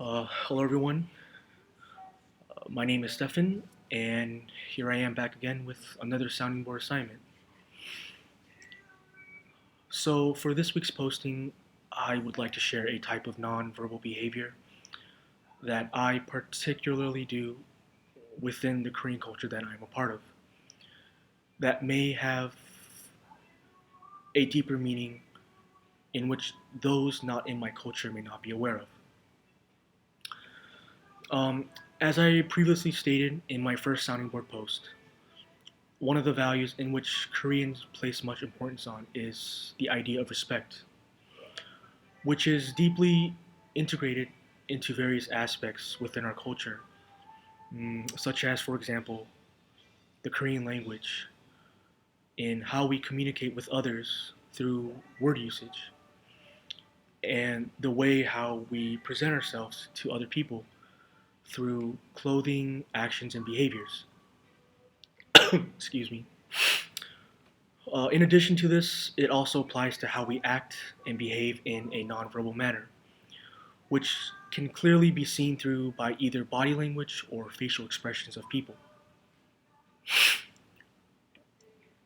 Hello, everyone. My name is Stefan, and here I am back again with another sounding board assignment. So, for this week's posting, I would like to share a type of nonverbal behavior that I particularly do within the Korean culture that I'm a part of, that may have a deeper meaning in which those not in my culture may not be aware of. Um, as I previously stated in my first sounding board post, one of the values in which Koreans place much importance on is the idea of respect, which is deeply integrated into various aspects within our culture, such as, for example, the Korean language, in how we communicate with others through word usage, and the way how we present ourselves to other people through clothing, actions, and behaviors. Excuse me. In addition to this, it also applies to how we act and behave in a nonverbal manner, which can clearly be seen through by either body language or facial expressions of people.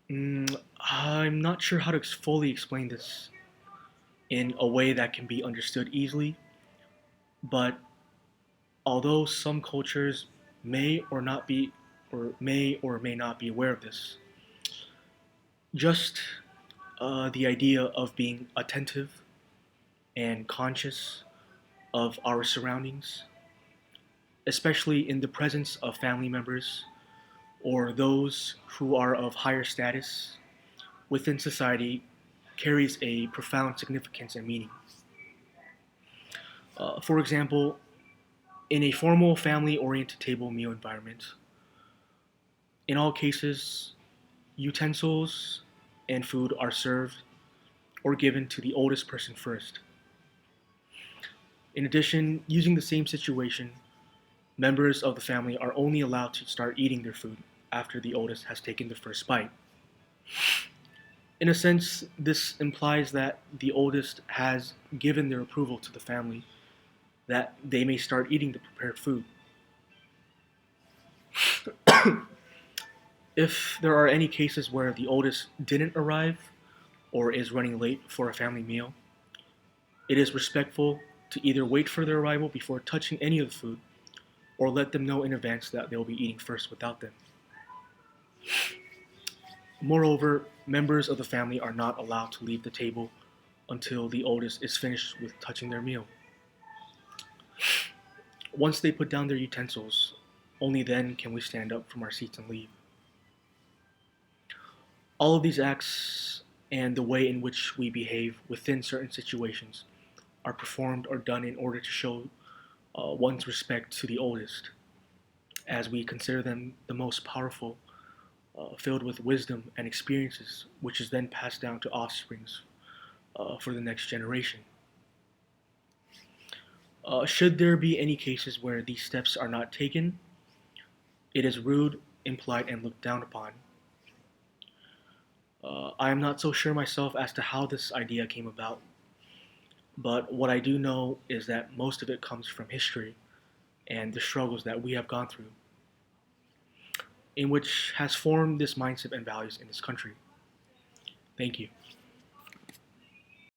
I'm not sure how to fully explain this in a way that can be understood easily, but although some cultures may or not be or may not be aware of this, just the idea of being attentive and conscious of our surroundings, especially in the presence of family members or those who are of higher status within society, carries a profound significance and meaning. For example, in a formal family oriented table meal environment, in all cases, utensils and food are served or given to the oldest person first. In addition, using the same situation, members of the family are only allowed to start eating their food after the oldest has taken the first bite. In a sense, this implies that the oldest has given their approval to the family that they may start eating the prepared food. If there are any cases where the oldest didn't arrive or is running late for a family meal, it is respectful to either wait for their arrival before touching any of the food or let them know in advance that they'll be eating first without them. Moreover, members of the family are not allowed to leave the table until the oldest is finished with touching their meal. Once they put down their utensils, only then can we stand up from our seats and leave. All of these acts and the way in which we behave within certain situations are performed or done in order to show one's respect to the oldest, as we consider them the most powerful, filled with wisdom and experiences, which is then passed down to offsprings for the next generation. Should there be any cases where these steps are not taken, it is rude, impolite, and looked down upon. I am not so sure myself as to how this idea came about, but what I do know is that most of it comes from history and the struggles that we have gone through, in which has formed this mindset and values in this country. Thank you.